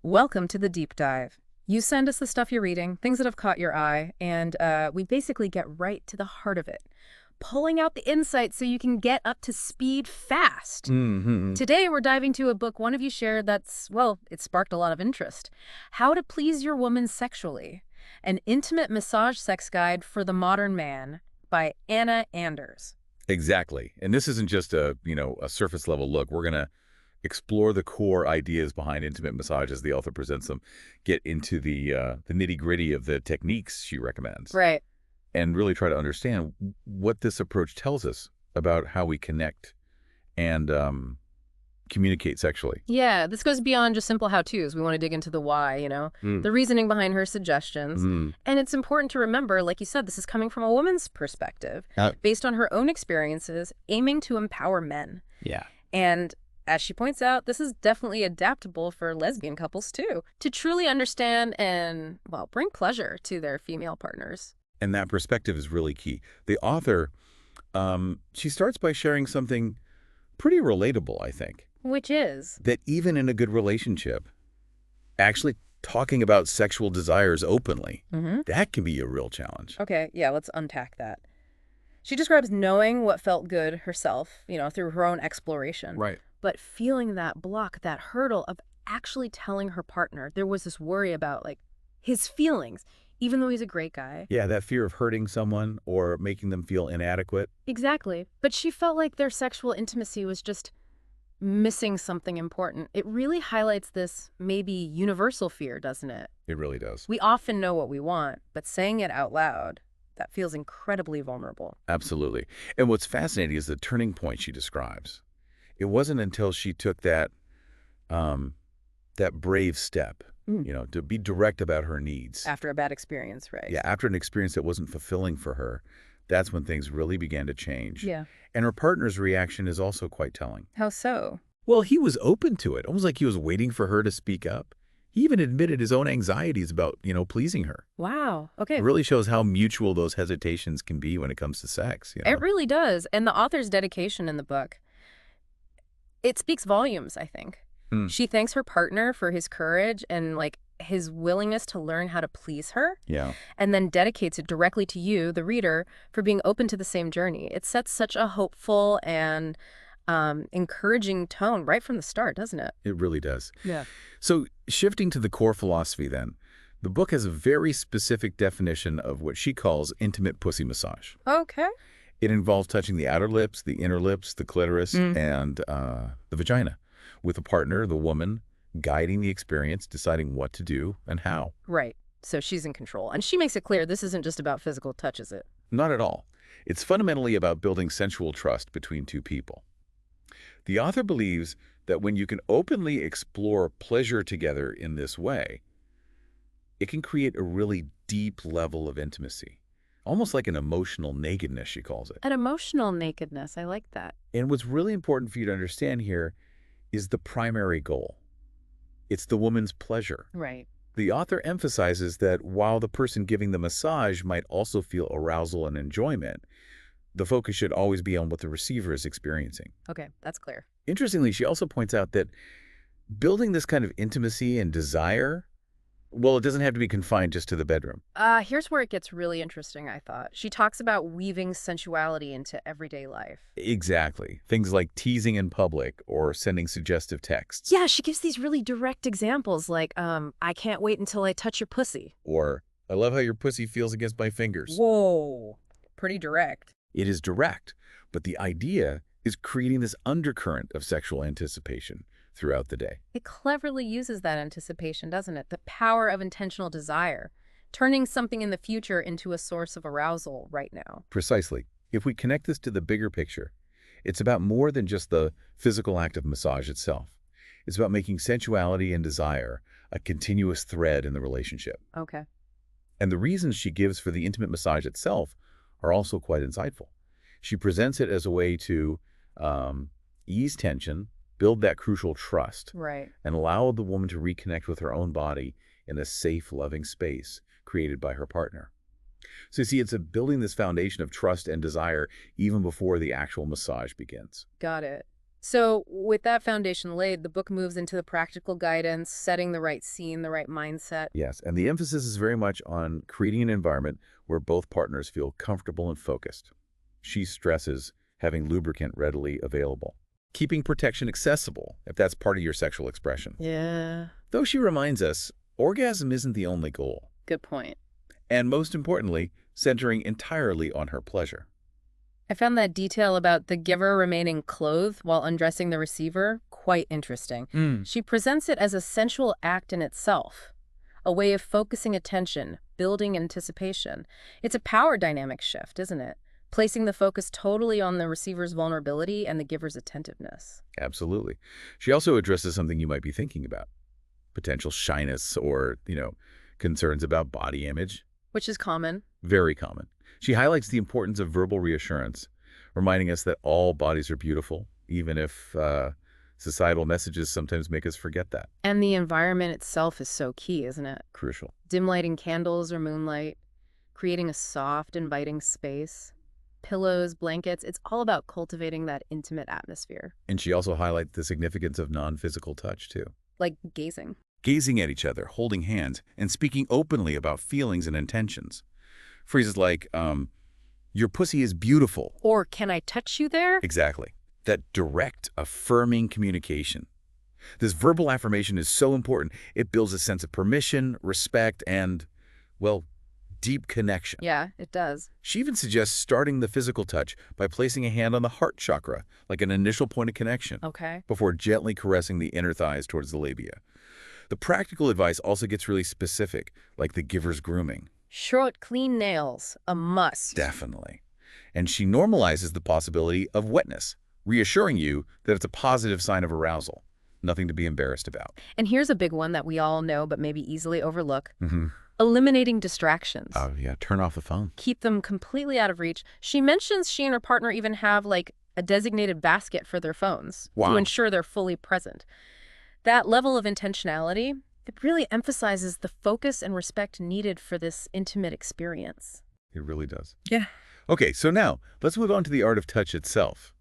Welcome to the deep dive. You send us the stuff you're reading, things that have caught your eye, and we basically get right to the heart of it, pulling out the insights so you can get up to speed fast. Today, we're diving to a book one of you shared that's, well, it sparked a lot of interest. How to Please Your Woman Sexually, an intimate massage sex guide for the modern man by Anna Anders. Exactly. And this isn't just a surface level look. We're going to explore the core ideas behind intimate massage as the author presents them, get into the nitty-gritty of the techniques she recommends, Right. and really try to understand what this approach tells us about how we connect and communicate sexually. Yeah, this goes beyond just simple how-tos. We want to dig into the why, the reasoning behind her suggestions. And it's important to remember, like you said, this is coming from a woman's perspective, based on her own experiences, aiming to empower men. Yeah. And as she points out, this is definitely adaptable for lesbian couples, too, to truly understand and, well, bring pleasure to their female partners. And that perspective is really key. The author, she starts by sharing something pretty relatable, I think. Which is? That even in a good relationship, actually talking about sexual desires openly, that can be a real challenge. Okay, yeah, let's unpack that. She describes knowing what felt good herself, through her own exploration. Right. But feeling that block, that hurdle of actually telling her partner, there was this worry about, like, his feelings, even though he's a great guy. Yeah, that fear of hurting someone or making them feel inadequate. Exactly. But she felt like their sexual intimacy was just missing something important. It really highlights this maybe universal fear, doesn't it? It really does. We often know what we want, but saying it out loud, that feels incredibly vulnerable. Absolutely. And what's fascinating is the turning point she describes. It wasn't until she took that brave step, to be direct about her needs. After a bad experience, right? Yeah, after an experience that wasn't fulfilling for her, that's when things really began to change. Yeah. And her partner's reaction is also quite telling. How so? Well, he was open to it, almost like he was waiting for her to speak up. He even admitted his own anxieties about, pleasing her. Wow. Okay. It really shows how mutual those hesitations can be when it comes to sex. It really does. And the author's dedication in the book, it speaks volumes, I think. She thanks her partner for his courage and, like, his willingness to learn how to please her. Yeah. And then dedicates it directly to you, the reader, for being open to the same journey. It sets such a hopeful and encouraging tone right from the start, doesn't it? It really does. Yeah. So shifting to the core philosophy then, the book has a very specific definition of what she calls intimate pussy massage. Okay. It involves touching the outer lips, the inner lips, the clitoris, and the vagina, with a partner, the woman, guiding the experience, deciding what to do and how. Right. So she's in control. And she makes it clear this isn't just about physical touch, is it? Not at all. It's fundamentally about building sensual trust between two people. The author believes that when you can openly explore pleasure together in this way, it can create a really deep level of intimacy, almost like an emotional nakedness, she calls it. An emotional nakedness. I like that. And what's really important for you to understand here is the primary goal. It's the woman's pleasure. Right. The author emphasizes that while the person giving the massage might also feel arousal and enjoyment, the focus should always be on what the receiver is experiencing. Okay, that's clear. Interestingly, she also points out that building this kind of intimacy and desire, well, it doesn't have to be confined just to the bedroom. Here's where it gets really interesting, I thought. She talks about weaving sensuality into everyday life. Exactly. Things like teasing in public or sending suggestive texts. Yeah, she gives these really direct examples like, I can't wait until I touch your pussy. Or, I love how your pussy feels against my fingers. Whoa, pretty direct. It is direct, but the idea is creating this undercurrent of sexual anticipation throughout the day. It cleverly uses that anticipation, doesn't it? The power of intentional desire, turning something in the future into a source of arousal right now. Precisely. If we connect this to the bigger picture, it's about more than just the physical act of massage itself. It's about making sensuality and desire a continuous thread in the relationship. Okay. And the reasons she gives for the intimate massage itself are also quite insightful. She presents it as a way to ease tension, build that crucial trust, Right. and allow the woman to reconnect with her own body in a safe, loving space created by her partner. So you see, it's building this foundation of trust and desire even before the actual massage begins. Got it. So with that foundation laid, the book moves into the practical guidance, setting the right scene, the right mindset. Yes, and the emphasis is very much on creating an environment where both partners feel comfortable and focused. She stresses having lubricant readily available, keeping protection accessible if that's part of your sexual expression. Yeah, Though she reminds us, orgasm isn't the only goal. good point. And most importantly, centering entirely on her pleasure. I found that detail about the giver remaining clothed while undressing the receiver quite interesting. She presents it as a sensual act in itself, a way of focusing attention, building anticipation. It's a power dynamic shift, isn't it? Placing the focus totally on the receiver's vulnerability and the giver's attentiveness. Absolutely. She also addresses something you might be thinking about. Potential shyness or, concerns about body image. Which is common. Very common. She highlights the importance of verbal reassurance, reminding us that all bodies are beautiful, even if societal messages sometimes make us forget that. And the environment itself is so key, isn't it? Crucial. Dim lighting candles or moonlight, creating a soft, inviting space. Pillows, blankets, it's all about cultivating that intimate atmosphere. And she also highlights the significance of non-physical touch, too. Like gazing. Gazing at each other, holding hands, and speaking openly about feelings and intentions. Phrases like, your pussy is beautiful. Or, can I touch you there? Exactly. That direct, affirming communication. This verbal affirmation is so important. It builds a sense of permission, respect, and, well, deep connection. Yeah, it does. She even suggests starting the physical touch by placing a hand on the heart chakra, like an initial point of connection, Okay. before gently caressing the inner thighs towards the labia. The practical advice also gets really specific, like the giver's grooming. Short, clean nails, a must. Definitely. And she normalizes the possibility of wetness, reassuring you that it's a positive sign of arousal, nothing to be embarrassed about. And here's a big one that we all know but maybe easily overlook. Mm-hmm. Eliminating distractions. Oh, yeah. Turn off the phone. Keep them completely out of reach. She mentions she and her partner even have, like, a designated basket for their phones Wow. to ensure they're fully present. That level of intentionality, it really emphasizes the focus and respect needed for this intimate experience. It really does. Yeah. Okay, so now let's move on to the art of touch itself.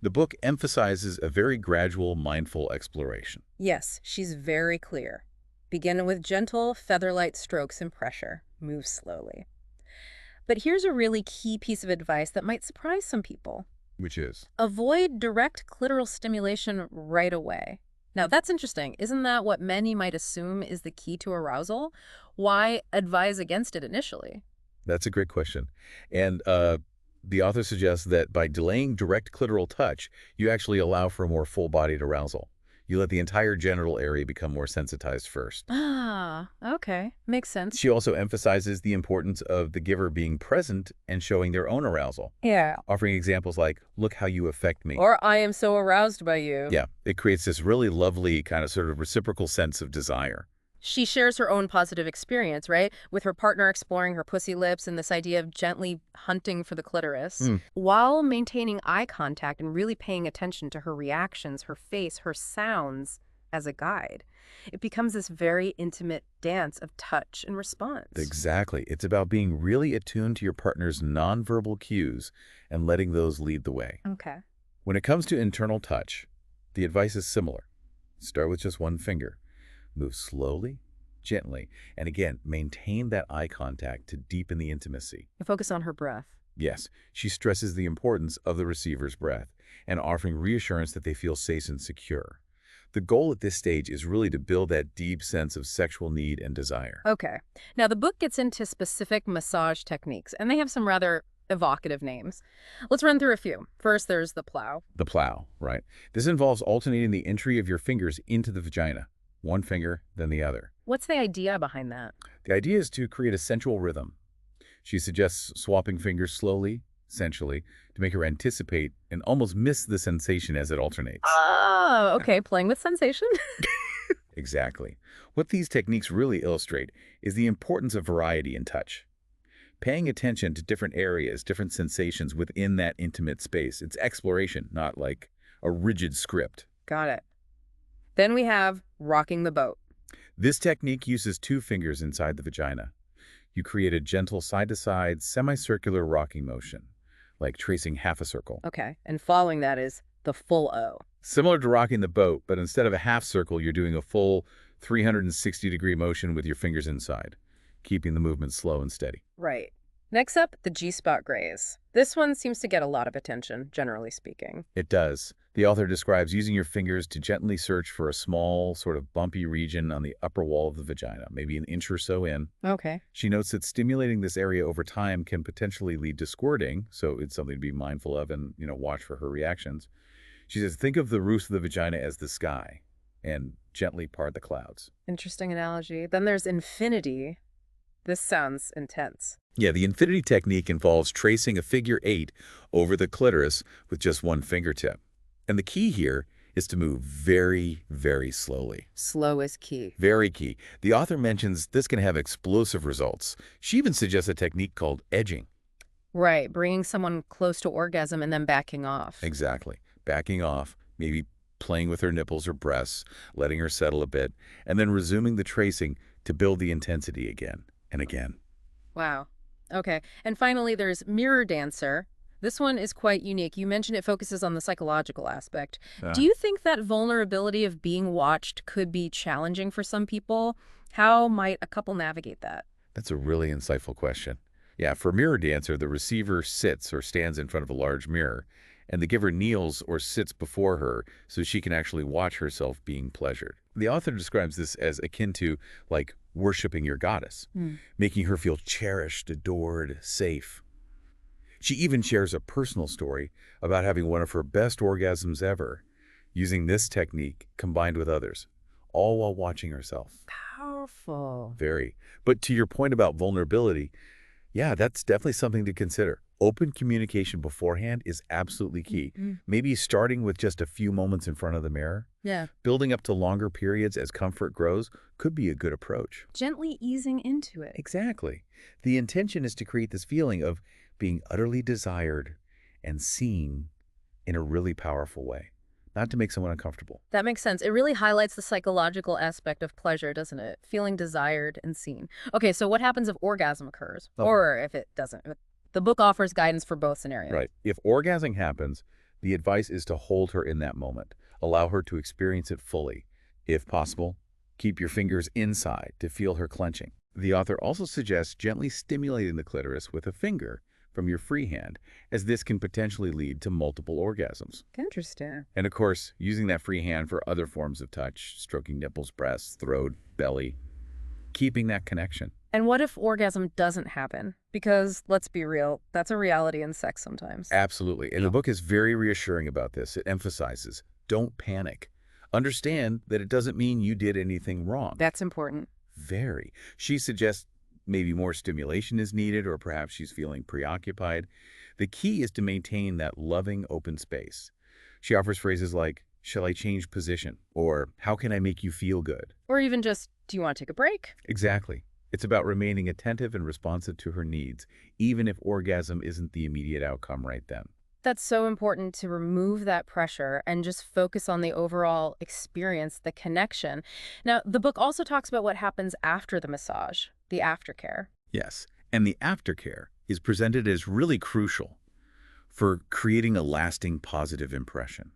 The book emphasizes a very gradual, mindful exploration. Yes, she's very clear. Begin with gentle, feather-light strokes and pressure. Move slowly. But here's a really key piece of advice that might surprise some people. Which is? Avoid direct clitoral stimulation right away. Now, that's interesting. Isn't that what many might assume is the key to arousal? Why advise against it initially? That's a great question. And the author suggests that by delaying direct clitoral touch, you actually allow for a more full-bodied arousal. You let the entire genital area become more sensitized first. Ah, okay. Makes sense. She also emphasizes the importance of the giver being present and showing their own arousal, Yeah. offering examples like, look how you affect me. Or I am so aroused by you. Yeah, it creates this really lovely kind of sort of reciprocal sense of desire. She shares her own positive experience, right? With her partner exploring her pussy lips and this idea of gently hunting for the clitoris, while maintaining eye contact and really paying attention to her reactions, her face, her sounds as a guide. It becomes this very intimate dance of touch and response. Exactly. It's about being really attuned to your partner's nonverbal cues and letting those lead the way. Okay. When it comes to internal touch, the advice is similar. Start with just one finger. Move slowly, gently, and again, maintain that eye contact to deepen the intimacy. Focus on her breath. Yes, she stresses the importance of the receiver's breath and offering reassurance that they feel safe and secure. The goal at this stage is really to build that deep sense of sexual need and desire. Okay. Now, the book gets into specific massage techniques, and they have some rather evocative names. Let's run through a few. First, there's the Plough. The Plough, right? This involves alternating the entry of your fingers into the vagina. One finger, then the other. What's the idea behind that? The idea is to create a sensual rhythm. She suggests swapping fingers slowly, sensually, to make her anticipate and almost miss the sensation as it alternates. Oh, okay. Playing with sensation. Exactly. What these techniques really illustrate is the importance of variety in touch. Paying attention to different areas, different sensations within that intimate space. It's exploration, not like a rigid script. Got it. Then we have rocking the boat. This technique uses 2 fingers inside the vagina. You create a gentle side-to-side, semicircular rocking motion, like tracing half a circle. Okay. And following that is the full O. Similar to rocking the boat, but instead of a half circle, you're doing a full 360-degree motion with your fingers inside, keeping the movement slow and steady. Right. Next up, the G-spot graze. This one seems to get a lot of attention, generally speaking. It does. The author describes using your fingers to gently search for a small, sort of bumpy region on the upper wall of the vagina, maybe an inch or so in. Okay. She notes that stimulating this area over time can potentially lead to squirting, so it's something to be mindful of and, watch for her reactions. She says, think of the roof of the vagina as the sky and gently part the clouds. Interesting analogy. Then there's infinity. This sounds intense. Yeah, the infinity technique involves tracing a figure 8 over the clitoris with just one fingertip. And the key here is to move very, very slowly. Slow is key. Very key. The author mentions this can have explosive results. She even suggests a technique called edging. Right, bringing someone close to orgasm and then backing off. Exactly. Backing off, maybe playing with her nipples or breasts, letting her settle a bit, and then resuming the tracing to build the intensity again and again. Wow. Okay. And finally, there's Mirror Dancer. This one is quite unique. You mentioned it focuses on the psychological aspect. Do you think that vulnerability of being watched could be challenging for some people? How might a couple navigate that? That's a really insightful question. Yeah, for Mirror Dancer, the receiver sits or stands in front of a large mirror, and the giver kneels or sits before her so she can actually watch herself being pleasured. The author describes this as akin to, like, worshiping your goddess, making her feel cherished, adored, safe. She even shares a personal story about having one of her best orgasms ever, using this technique combined with others, all while watching herself. Powerful. Very. But to your point about vulnerability, yeah, that's definitely something to consider. Open communication beforehand is absolutely key. Maybe starting with just a few moments in front of the mirror, building up to longer periods as comfort grows could be a good approach. Gently easing into it. Exactly. The intention is to create this feeling of being utterly desired and seen in a really powerful way, not to make someone uncomfortable. That makes sense. It really highlights the psychological aspect of pleasure, doesn't it? Feeling desired and seen. Okay, so what happens if orgasm occurs? Or if it doesn't? The book offers guidance for both scenarios. Right. If orgasm happens, the advice is to hold her in that moment. Allow her to experience it fully. If possible, keep your fingers inside to feel her clenching. The author also suggests gently stimulating the clitoris with a finger from your free hand, as this can potentially lead to multiple orgasms. Interesting. And of course, using that free hand for other forms of touch, stroking nipples, breasts, throat, belly, keeping that connection. And what if orgasm doesn't happen? Because, let's be real, that's a reality in sex sometimes. Absolutely. And the book is very reassuring about this. It emphasizes, don't panic. Understand that it doesn't mean you did anything wrong. That's important. Very. She suggests maybe more stimulation is needed, or perhaps she's feeling preoccupied. The key is to maintain that loving, open space. She offers phrases like, shall I change position? Or how can I make you feel good? Or even just, do you want to take a break? Exactly. It's about remaining attentive and responsive to her needs, even if orgasm isn't the immediate outcome right then. That's so important, to remove that pressure and just focus on the overall experience, the connection. Now, the book also talks about what happens after the massage, the aftercare. Yes, and the aftercare is presented as really crucial for creating a lasting positive impression.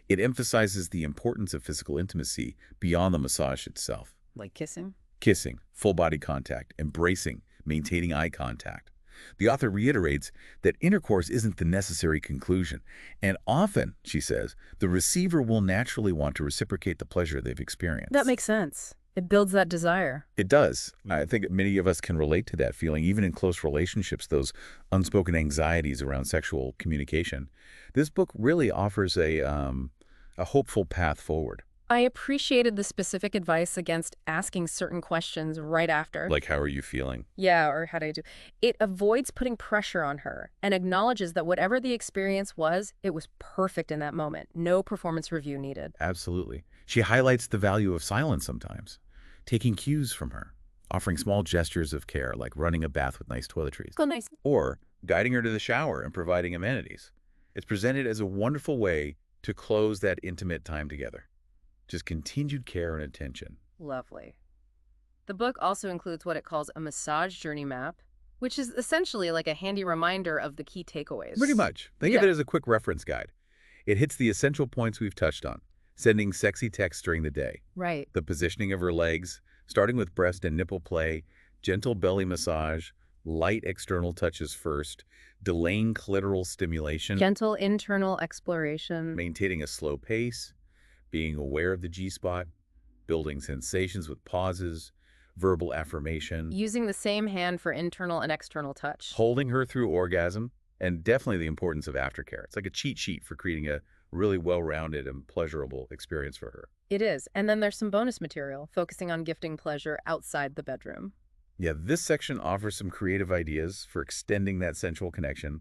It emphasizes the importance of physical intimacy beyond the massage itself. Like kissing? Kissing, full body contact, embracing, maintaining eye contact. The author reiterates that intercourse isn't the necessary conclusion, and often, she says, the receiver will naturally want to reciprocate the pleasure they've experienced. That makes sense. It builds that desire. It does. I think many of us can relate to that feeling, even in close relationships, those unspoken anxieties around sexual communication. This book really offers a hopeful path forward. I appreciated the specific advice against asking certain questions right after. Like, how are you feeling? Yeah, or how do I do? It avoids putting pressure on her and acknowledges that whatever the experience was, it was perfect in that moment. No performance review needed. Absolutely. She highlights the value of silence sometimes, taking cues from her, offering small gestures of care like running a bath with nice toiletries. Go nice. Or guiding her to the shower and providing amenities. It's presented as a wonderful way to close that intimate time together. Just continued care and attention. Lovely. The book also includes what it calls a massage journey map, which is essentially like a handy reminder of the key takeaways. Pretty much. Think of it as a quick reference guide. It hits the essential points we've touched on, sending sexy texts during the day, Right. the positioning of her legs, starting with breast and nipple play, gentle belly massage, light external touches first, delaying clitoral stimulation, Gentle internal exploration. maintaining a slow pace, being aware of the G-spot, building sensations with pauses, verbal affirmation, Using the same hand for internal and external touch. holding her through orgasm, and definitely the importance of aftercare. It's like a cheat sheet for creating a really well-rounded and pleasurable experience for her. It is. And then there's some bonus material focusing on gifting pleasure outside the bedroom. Yeah, this section offers some creative ideas for extending that sensual connection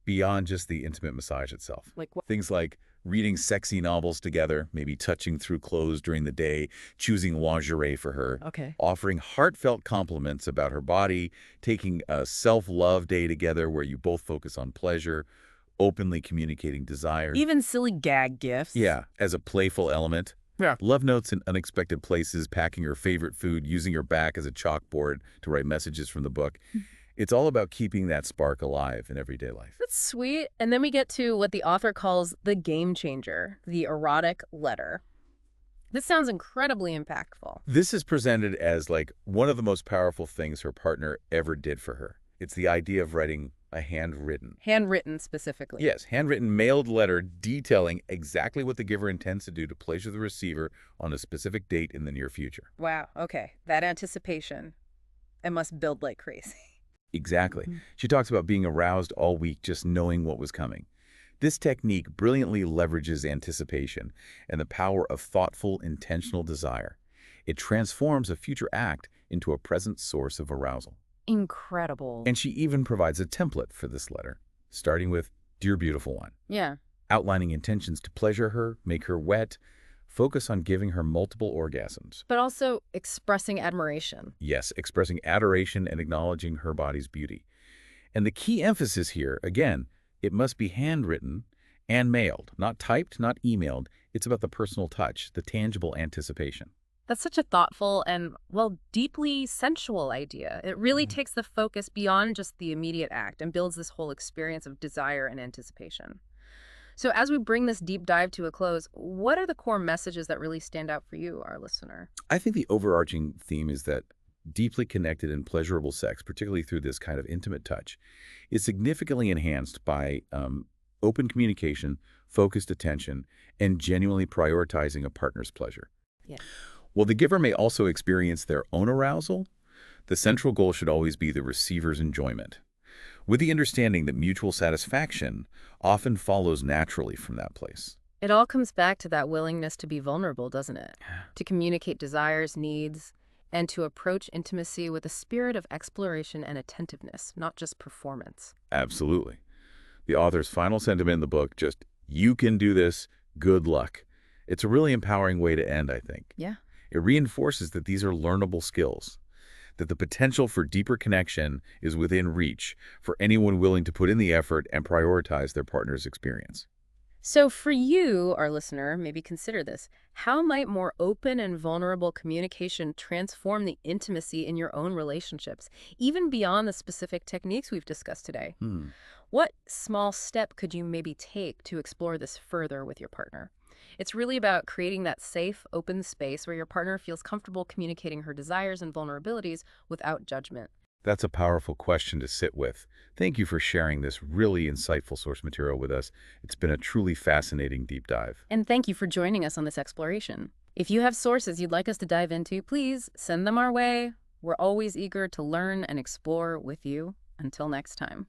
beyond just the intimate massage itself. Like what? Things like reading sexy novels together, maybe touching through clothes during the day, choosing lingerie for her, Okay. offering heartfelt compliments about her body, taking a self-love day together where you both focus on pleasure, openly communicating desires. Even silly gag gifts. Yeah, as a playful element. Yeah. Love notes in unexpected places, packing her favorite food, using her back as a chalkboard to write messages from the book. It's all about keeping that spark alive in everyday life. That's sweet. And then we get to what the author calls the game changer, the erotic letter. This sounds incredibly impactful. This is presented as like one of the most powerful things her partner ever did for her. It's the idea of writing a handwritten. Handwritten specifically. Yes, handwritten mailed letter detailing exactly what the giver intends to do to pleasure the receiver on a specific date in the near future. Wow. Okay. That anticipation. It must build like crazy. Exactly. She talks about being aroused all week just knowing what was coming. This technique brilliantly leverages anticipation and the power of thoughtful, intentional desire. It transforms a future act into a present source of arousal. Incredible. And she even provides a template for this letter, starting with, "Dear Beautiful One," Yeah. outlining intentions to pleasure her, make her wet, focus on giving her multiple orgasms. But also expressing admiration. Yes, expressing adoration and acknowledging her body's beauty. And the key emphasis here, again, it must be handwritten and mailed, not typed, not emailed. It's about the personal touch, the tangible anticipation. That's such a thoughtful and, well, deeply sensual idea. It really takes the focus beyond just the immediate act and builds this whole experience of desire and anticipation. So as we bring this deep dive to a close, what are the core messages that really stand out for you, our listener? I think the overarching theme is that deeply connected and pleasurable sex, particularly through this kind of intimate touch, is significantly enhanced by open communication, focused attention, and genuinely prioritizing a partner's pleasure. Yeah. While the giver may also experience their own arousal, the central goal should always be the receiver's enjoyment, with the understanding that mutual satisfaction often follows naturally from that place. It all comes back to that willingness to be vulnerable, doesn't it? To communicate desires, needs, and to approach intimacy with a spirit of exploration and attentiveness, not just performance. Absolutely. The author's final sentiment in the book, just, "You can do this, good luck." It's a really empowering way to end, I think. Yeah. It reinforces that these are learnable skills, that the potential for deeper connection is within reach for anyone willing to put in the effort and prioritize their partner's experience. So for you, our listener, maybe consider this. How might more open and vulnerable communication transform the intimacy in your own relationships, even beyond the specific techniques we've discussed today? What small step could you maybe take to explore this further with your partner? It's really about creating that safe, open space where your partner feels comfortable communicating her desires and vulnerabilities without judgment. That's a powerful question to sit with. Thank you for sharing this really insightful source material with us. It's been a truly fascinating deep dive. And thank you for joining us on this exploration. If you have sources you'd like us to dive into, please send them our way. We're always eager to learn and explore with you. Until next time.